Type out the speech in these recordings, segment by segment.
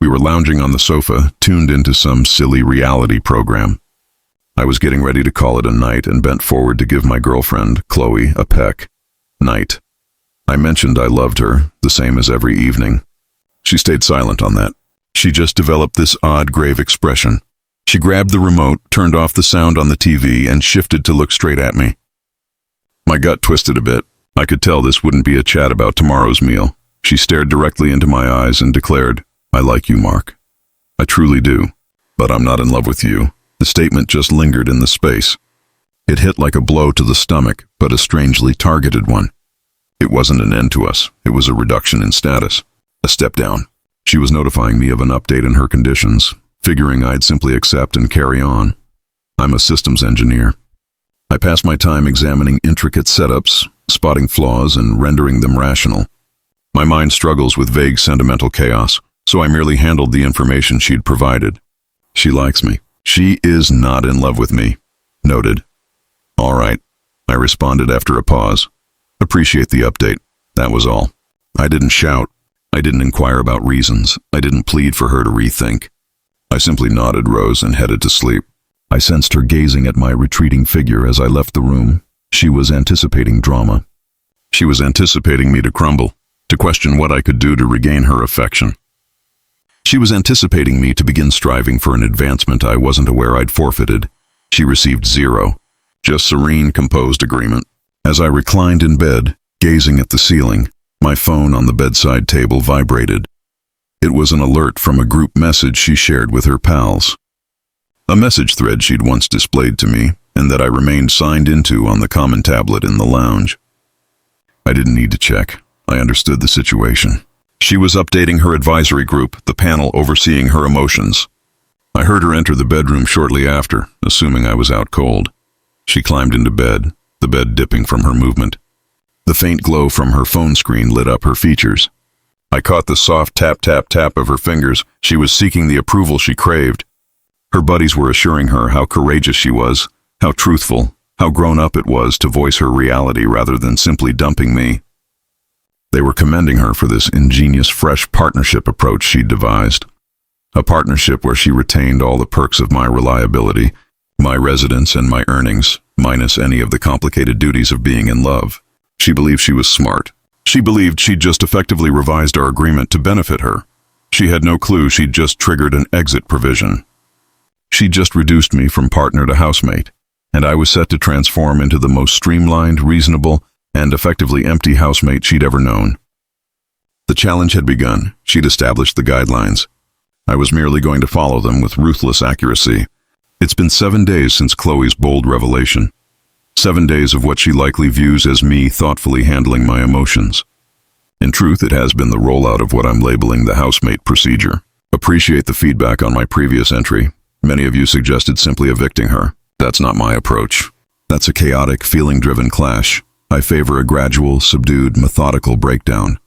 We were lounging on the sofa, tuned into some silly reality program. I was getting ready to call it a night and bent forward to give my girlfriend, Qley, a peck. Night. I mentioned I loved her, the same as every evening. She stayed silent on that. She just developed this odd, grave expression. She grabbed the remote, turned off the sound on the TV, and shifted to look straight at me. My gut twisted a bit. I could tell this wouldn't be a chat about tomorrow's meal. She stared directly into my eyes and declared, "I like you, Mark. I truly do. But I'm not in love with you." The statement just lingered in the space. It hit like a blow to the stomach, but a strangely targeted one. It wasn't an end to us. It was a reduction in status. A step down. She was notifying me of an update in her conditions, figuring I'd simply accept and carry on. I'm a systems engineer. I pass my time examining intricate setups, spotting flaws, and rendering them rational. My mind struggles with vague sentimental chaos, so I merely handled the information she'd provided. She likes me. She is not in love with me. Noted. All right, I responded after a pause. Appreciate the update. That was all. I didn't shout. I didn't inquire about reasons. I didn't plead for her to rethink. I simply nodded, rose, and headed to sleep. I sensed her gazing at my retreating figure as I left the room. She was anticipating drama. She was anticipating me to crumble, to question what I could do to regain her affection. She was anticipating me to begin striving for an advancement I wasn't aware I'd forfeited. She received zero, just serene, composed agreement. As I reclined in bed, gazing at the ceiling, my phone on the bedside table vibrated. It was an alert from a group message she shared with her pals. A message thread she'd once displayed to me, and that I remained signed into on the common tablet in the lounge. I didn't need to check. I understood the situation. She was updating her advisory group, the panel overseeing her emotions. I heard her enter the bedroom shortly after, assuming I was out cold. She climbed into bed, the bed dipping from her movement. The faint glow from her phone screen lit up her features. I caught the soft tap-tap-tap of her fingers. She was seeking the approval she craved. Her buddies were assuring her how courageous she was, how truthful, how grown-up it was to voice her reality rather than simply dumping me. They were commending her for this ingenious, fresh partnership approach she'd devised. A partnership where she retained all the perks of my reliability, my residence and my earnings, minus any of the complicated duties of being in love. She believed she was smart. She believed she'd just effectively revised our agreement to benefit her. She had no clue she'd just triggered an exit provision. She'd just reduced me from partner to housemate, and I was set to transform into the most streamlined, reasonable, and effectively empty housemate she'd ever known. The challenge had begun. She'd established the guidelines. I was merely going to follow them with ruthless accuracy. It's been 7 days since Qley's bold revelation. 7 days of what she likely views as me thoughtfully handling my emotions. In truth, it has been the rollout of what I'm labeling the housemate procedure. Appreciate the feedback on my previous entry. Many of you suggested simply evicting her. That's not my approach. That's a chaotic, feeling-driven clash. I favor a gradual, subdued, methodical breakdown.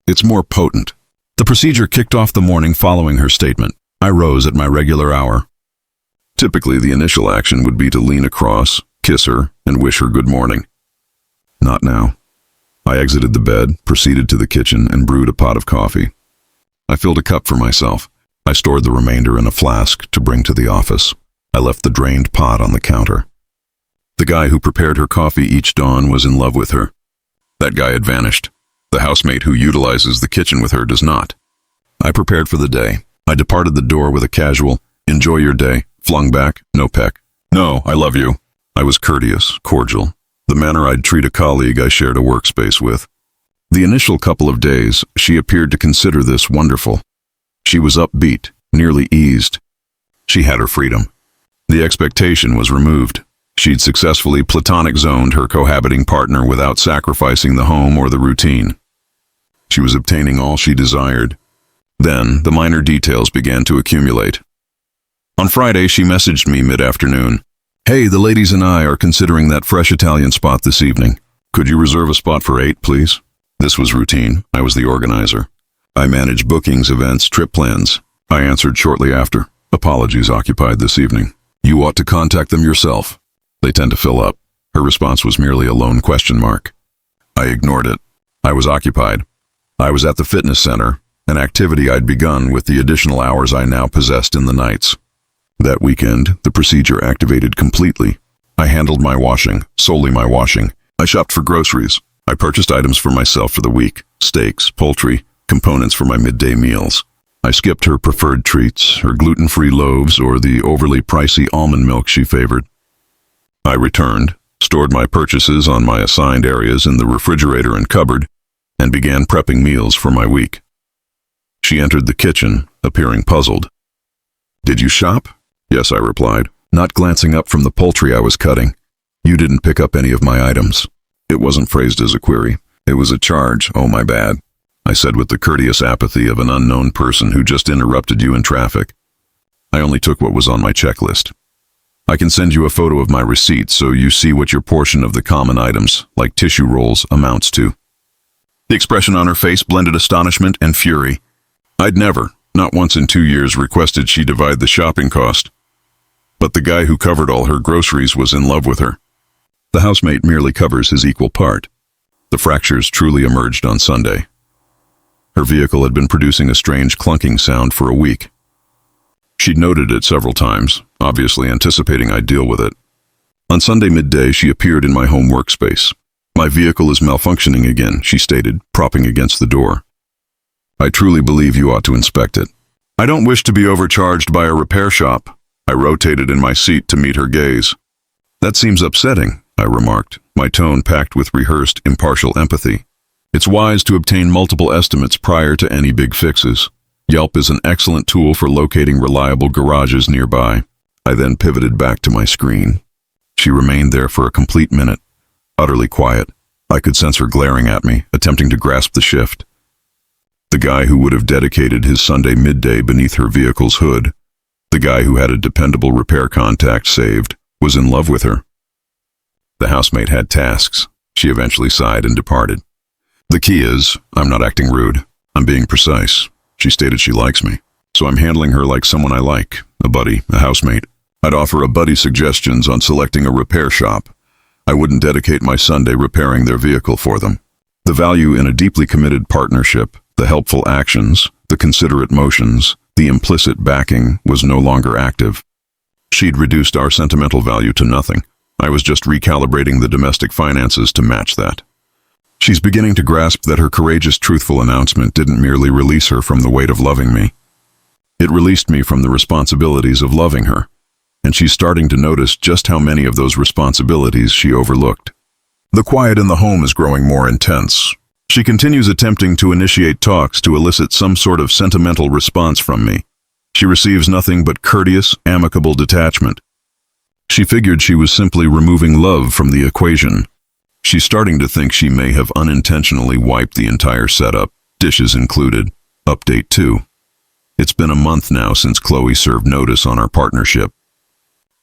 It's more potent. The procedure kicked off the morning following her statement. I rose at my regular hour. Typically, the initial action would be to lean across, kiss her, and wish her good morning. Not now. I exited the bed, proceeded to the kitchen, and brewed a pot of coffee. I filled a cup for myself. I stored the remainder in a flask to bring to the office. I left the drained pot on the counter. The guy who prepared her coffee each dawn was in love with her. That guy had vanished. The housemate who utilizes the kitchen with her does not. I prepared for the day. I departed the door with a casual, "Enjoy your day," flung back, no peck. "No, I love you." I was courteous, cordial, the manner I'd treat a colleague I shared a workspace with. The initial couple of days, she appeared to consider this wonderful. She was upbeat, nearly eased. She had her freedom. The expectation was removed. She'd successfully platonic zoned her cohabiting partner without sacrificing the home or the routine. She was obtaining all she desired. Then, the minor details began to accumulate. On Friday, she messaged me mid-afternoon. "Hey, the ladies and I are considering that fresh Italian spot this evening. Could you reserve a spot for 8, please?" This was routine. I was the organizer. I manage bookings, events, trip plans. I answered shortly after. "Apologies, occupied this evening. You ought to contact them yourself. They tend to fill up." Her response was merely a lone question mark. I ignored it. I was occupied. I was at the fitness center, an activity I'd begun with the additional hours I now possessed in the nights. That weekend, the procedure activated completely. I handled my washing, solely my washing. I shopped for groceries. I purchased items for myself for the week, steaks, poultry, components for my midday meals. I skipped her preferred treats, her gluten-free loaves, or the overly pricey almond milk she favored. I returned, stored my purchases on my assigned areas in the refrigerator and cupboard, and began prepping meals for my week. She entered the kitchen, appearing puzzled. "Did you shop?" "Yes," I replied, not glancing up from the poultry I was cutting. "You didn't pick up any of my items." It wasn't phrased as a query. It was a charge. "Oh, my bad," I said with the courteous apathy of an unknown person who just interrupted you in traffic. "I only took what was on my checklist. I can send you a photo of my receipt so you see what your portion of the common items, like tissue rolls, amounts to." The expression on her face blended astonishment and fury. I'd never, not once in 2 years, requested she divide the shopping cost. But the guy who covered all her groceries was in love with her. The housemate merely covers his equal part. The fractures truly emerged on Sunday. Her vehicle had been producing a strange clunking sound for a week. She'd noted it several times, obviously anticipating I'd deal with it. On Sunday midday, she appeared in my home workspace. "My vehicle is malfunctioning again," she stated, propping against the door. "I truly believe you ought to inspect it." "I don't wish to be overcharged by a repair shop." I rotated in my seat to meet her gaze. "That seems upsetting," I remarked, my tone packed with rehearsed, impartial empathy. "It's wise to obtain multiple estimates prior to any big fixes. Yelp is an excellent tool for locating reliable garages nearby." I then pivoted back to my screen. She remained there for a complete minute, utterly quiet. I could sense her glaring at me, attempting to grasp the shift. The guy who would have dedicated his Sunday midday beneath her vehicle's hood, the guy who had a dependable repair contact saved, was in love with her. The housemate had tasks. She eventually sighed and departed. "The key is, I'm not acting rude. I'm being precise." She stated she likes me, so I'm handling her like someone I like, a buddy, a housemate. I'd offer a buddy suggestions on selecting a repair shop. I wouldn't dedicate my Sunday repairing their vehicle for them. The value in a deeply committed partnership, the helpful actions, the considerate motions, the implicit backing was no longer active. She'd reduced our sentimental value to nothing. I was just recalibrating the domestic finances to match that. She's beginning to grasp that her courageous, truthful announcement didn't merely release her from the weight of loving me. It released me from the responsibilities of loving her, and she's starting to notice just how many of those responsibilities she overlooked. The quiet in the home is growing more intense. She continues attempting to initiate talks to elicit some sort of sentimental response from me. She receives nothing but courteous, amicable detachment. She figured she was simply removing love from the equation. She's starting to think she may have unintentionally wiped the entire setup, dishes included. Update 2. It's been a month now since Qley served notice on our partnership.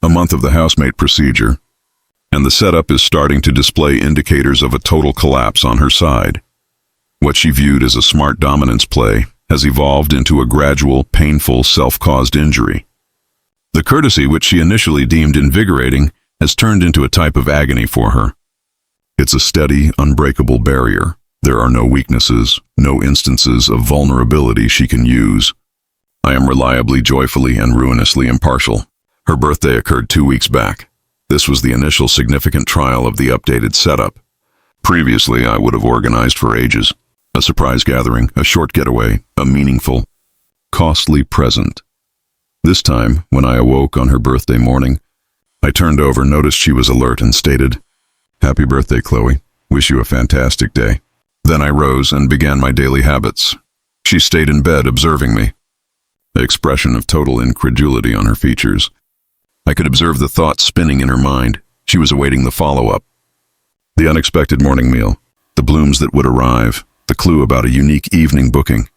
A month of the housemate procedure, and the setup is starting to display indicators of a total collapse on her side. What she viewed as a smart dominance play has evolved into a gradual, painful, self-caused injury. The courtesy which she initially deemed invigorating has turned into a type of agony for her. It's a steady, unbreakable barrier. There are no weaknesses, no instances of vulnerability she can use. I am reliably, joyfully, and ruinously impartial. Her birthday occurred 2 weeks back. This was the initial significant trial of the updated setup. Previously, I would have organized for ages. A surprise gathering, a short getaway, a meaningful, costly present. This time, when I awoke on her birthday morning, I turned over, noticed she was alert, and stated, "Happy birthday, Qley. Wish you a fantastic day." Then I rose and began my daily habits. She stayed in bed observing me, the expression of total incredulity on her features. I could observe the thoughts spinning in her mind. She was awaiting the follow-up. The unexpected morning meal, the blooms that would arrive, the clue about a unique evening booking.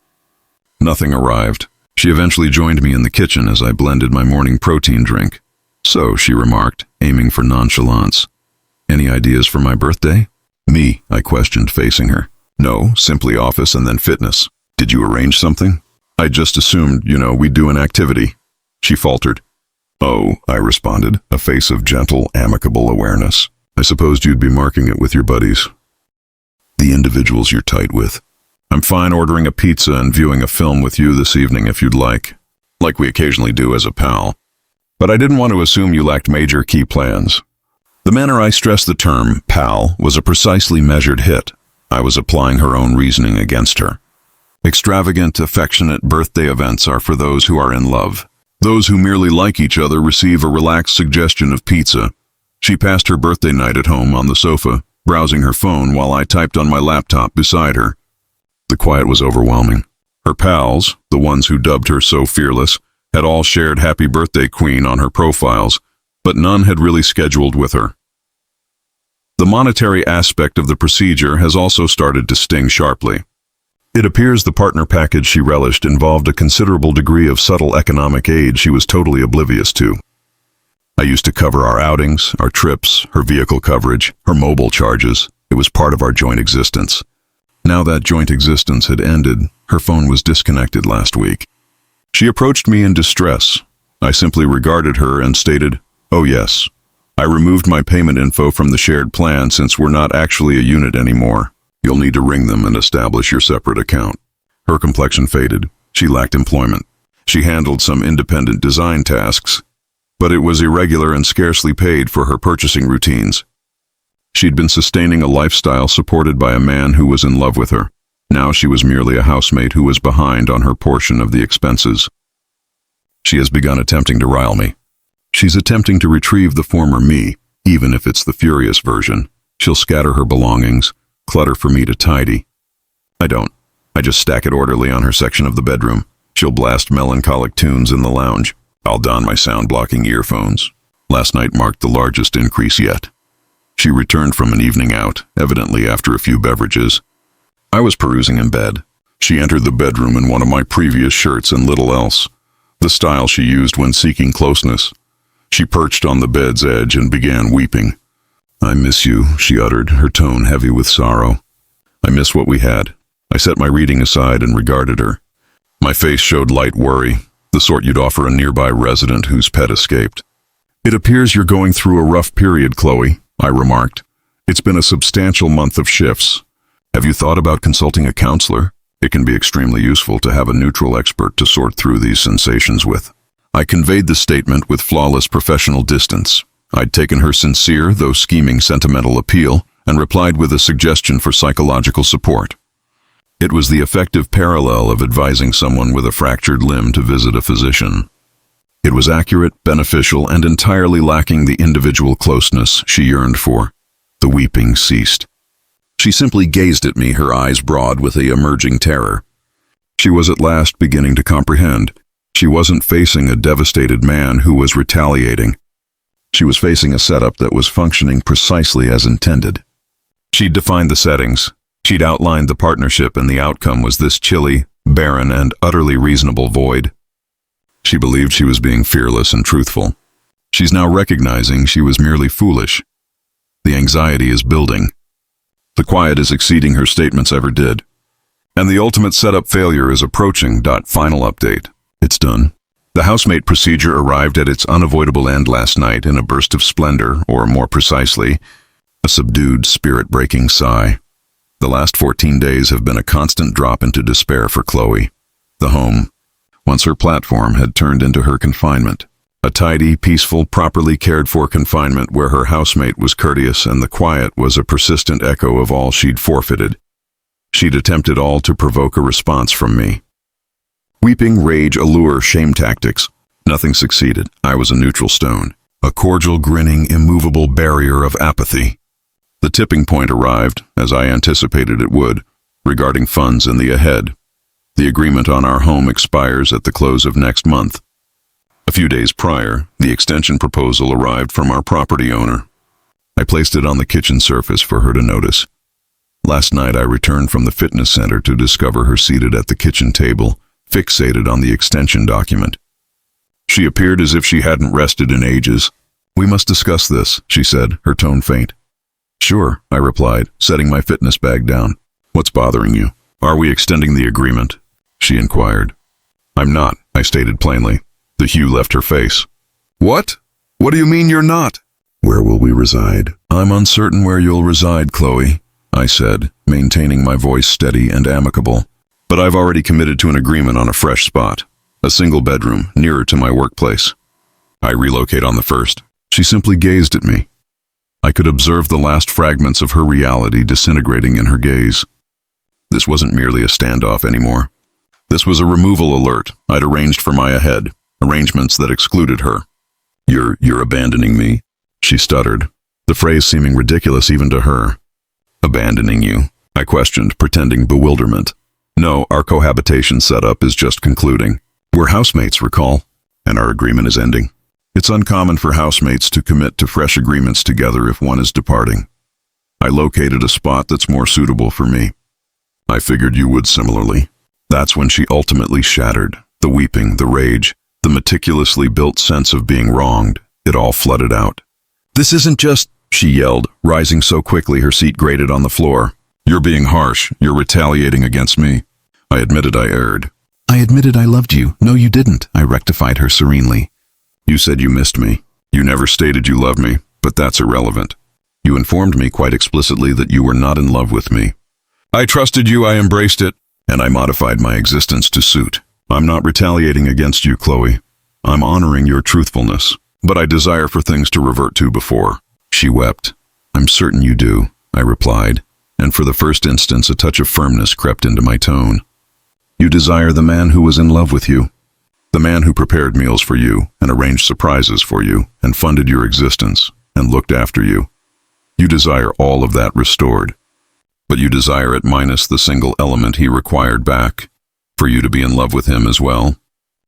Nothing arrived. She eventually joined me in the kitchen as I blended my morning protein drink. "So," she remarked, aiming for nonchalance, "any ideas for my birthday?" "Me?" I questioned, facing her. "No, simply office and then fitness. Did you arrange something?" "I just assumed, we'd do an activity." She faltered. "Oh," I responded, a face of gentle, amicable awareness. "I supposed you'd be marking it with your buddies. The individuals you're tight with." I'm fine ordering a pizza and viewing a film with you this evening if you'd like we occasionally do as a pal. But I didn't want to assume you lacked major key plans. The manner I stressed the term pal was a precisely measured hit. I was applying her own reasoning against her. Extravagant, affectionate birthday events are for those who are in love. Those who merely like each other receive a relaxed suggestion of pizza. She passed her birthday night at home on the sofa, browsing her phone while I typed on my laptop beside her. The quiet was overwhelming. Her pals, the ones who dubbed her so fearless, had all shared Happy Birthday Queen on her profiles, but none had really scheduled with her. The monetary aspect of the procedure has also started to sting sharply. It appears the partner package she relished involved a considerable degree of subtle economic aid she was totally oblivious to. I used to cover our outings, our trips, her vehicle coverage, her mobile charges. It was part of our joint existence. Now that joint existence had ended, her phone was disconnected last week. She approached me in distress. I simply regarded her and stated, "Oh yes. I removed my payment info from the shared plan since we're not actually a unit anymore. You'll need to ring them and establish your separate account." Her complexion faded. She lacked employment. She handled some independent design tasks, but it was irregular and scarcely paid for her purchasing routines. She'd been sustaining a lifestyle supported by a man who was in love with her. Now she was merely a housemate who was behind on her portion of the expenses. She has begun attempting to rile me. She's attempting to retrieve the former me, even if it's the furious version. She'll scatter her belongings, clutter for me to tidy. I don't. I just stack it orderly on her section of the bedroom. She'll blast melancholic tunes in the lounge. I'll don my sound-blocking earphones. Last night marked the largest increase yet. She returned from an evening out, evidently after a few beverages. I was perusing in bed. She entered the bedroom in one of my previous shirts and little else, the style she used when seeking closeness. She perched on the bed's edge and began weeping. "I miss you," she uttered, her tone heavy with sorrow. "I miss what we had." I set my reading aside and regarded her. My face showed light worry, the sort you'd offer a nearby resident whose pet escaped. "It appears you're going through a rough period, Qley," I remarked. "It's been a substantial month of shifts. Have you thought about consulting a counselor? It can be extremely useful to have a neutral expert to sort through these sensations with." I conveyed the statement with flawless professional distance. I'd taken her sincere, though scheming, sentimental appeal and replied with a suggestion for psychological support. It was the effective parallel of advising someone with a fractured limb to visit a physician. It was accurate, beneficial, and entirely lacking the individual closeness she yearned for. The weeping ceased. She simply gazed at me, her eyes broad with the emerging terror. She was at last beginning to comprehend. She wasn't facing a devastated man who was retaliating. She was facing a setup that was functioning precisely as intended. She'd defined the settings. She'd outlined the partnership, and the outcome was this chilly, barren, and utterly reasonable void. She believed she was being fearless and truthful. She's now recognizing she was merely foolish. The anxiety is building. The quiet is exceeding her statements ever did. And the ultimate setup failure is approaching. Final update. It's done. The housemate procedure arrived at its unavoidable end last night in a burst of splendor, or more precisely, a subdued, spirit-breaking sigh. The last 14 days have been a constant drop into despair for Qley. The home, once her platform, had turned into her confinement. A tidy, peaceful, properly cared-for confinement where her housemate was courteous and the quiet was a persistent echo of all she'd forfeited. She'd attempted all to provoke a response from me. Weeping, rage, allure, shame tactics. Nothing succeeded. I was a neutral stone, a cordial, grinning, immovable barrier of apathy. The tipping point arrived, as I anticipated it would, regarding funds in the ahead. The agreement on our home expires at the close of next month. A few days prior, the extension proposal arrived from our property owner. I placed it on the kitchen surface for her to notice. Last night I returned from the fitness center to discover her seated at the kitchen table, fixated on the extension document. She appeared as if she hadn't rested in ages. "We must discuss this," she said, her tone faint. "Sure," I replied, setting my fitness bag down. "What's bothering you? Are we extending the agreement?" she inquired. "I'm not," I stated plainly. The hue left her face. "What? What do you mean you're not?" "Where will we reside?" "I'm uncertain where you'll reside, Qley. I said, maintaining my voice steady and amicable. But I've already committed to an agreement on a fresh spot, a single bedroom nearer to my workplace. I relocate on the first. She simply gazed at me. I could observe the last fragments of her reality disintegrating in her gaze. This wasn't merely a standoff anymore. This was a removal alert I'd arranged for my ahead, arrangements that excluded her. You're abandoning me?" she stuttered, the phrase seeming ridiculous even to her. "Abandoning you?" I questioned, pretending bewilderment. "No, our cohabitation setup is just concluding. We're housemates, recall, and our agreement is ending. It's uncommon for housemates to commit to fresh agreements together if one is departing. I located a spot that's more suitable for me. I figured you would similarly." That's when she ultimately shattered. The weeping, the rage, the meticulously built sense of being wronged. It all flooded out. "This isn't just," she yelled, rising so quickly her seat grated on the floor. "You're being harsh. You're retaliating against me." I admitted I erred. "I admitted I loved you." "No, you didn't," I rectified her serenely. "You said you missed me. You never stated you loved me, but that's irrelevant. You informed me quite explicitly that you were not in love with me. I trusted you, I embraced it, and I modified my existence to suit. I'm not retaliating against you, Qley. I'm honoring your truthfulness, but I desire for things to revert to before." She wept. "I'm certain you do," I replied, and for the first instance a touch of firmness crept into my tone. "You desire the man who was in love with you, the man who prepared meals for you and arranged surprises for you and funded your existence and looked after you. You desire all of that restored. But you desire it minus the single element he required back, for you to be in love with him as well.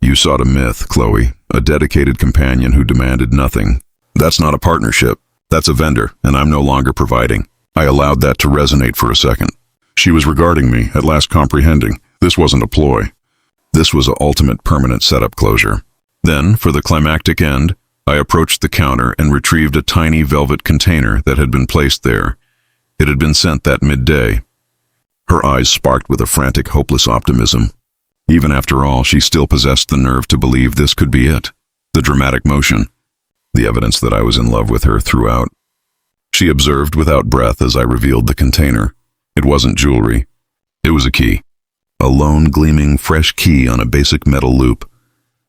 You sought a myth, Qley, a dedicated companion who demanded nothing. That's not a partnership. That's a vendor, and I'm no longer providing." I allowed that to resonate for a second. She was regarding me, at last comprehending. This wasn't a ploy. This was an ultimate permanent setup closure. Then, for the climactic end, I approached the counter and retrieved a tiny velvet container that had been placed there. It had been sent that midday. Her eyes sparked with a frantic, hopeless optimism. Even after all, she still possessed the nerve to believe this could be it. The dramatic motion. The evidence that I was in love with her throughout. She observed without breath as I revealed the container. It wasn't jewelry. It was a key. A lone, gleaming, fresh key on a basic metal loop.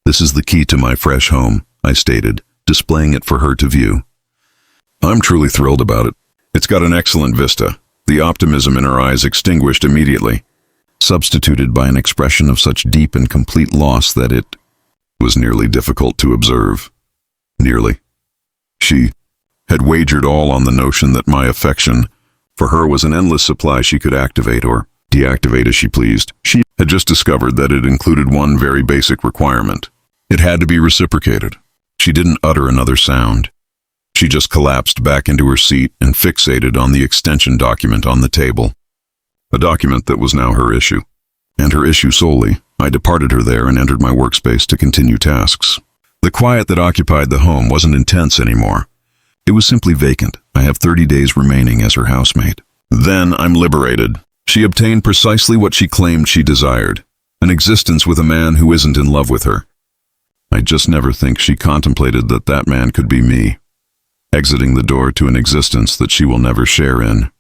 "This is the key to my fresh home," I stated, displaying it for her to view. I'm truly thrilled about it. It's got an excellent vista. The optimism in her eyes extinguished immediately, substituted by an expression of such deep and complete loss that it was nearly difficult to observe. Nearly. She had wagered all on the notion that my affection for her was an endless supply she could activate or deactivate as she pleased. She had just discovered that it included one very basic requirement. It had to be reciprocated. She didn't utter another sound. She just collapsed back into her seat and fixated on the extension document on the table. A document that was now her issue. And her issue solely. I departed her there and entered my workspace to continue tasks. The quiet that occupied the home wasn't intense anymore. It was simply vacant. I have 30 days remaining as her housemate. Then I'm liberated. She obtained precisely what she claimed she desired. An existence with a man who isn't in love with her. I just never think she contemplated that that man could be me. Exiting the door to an existence that she will never share in.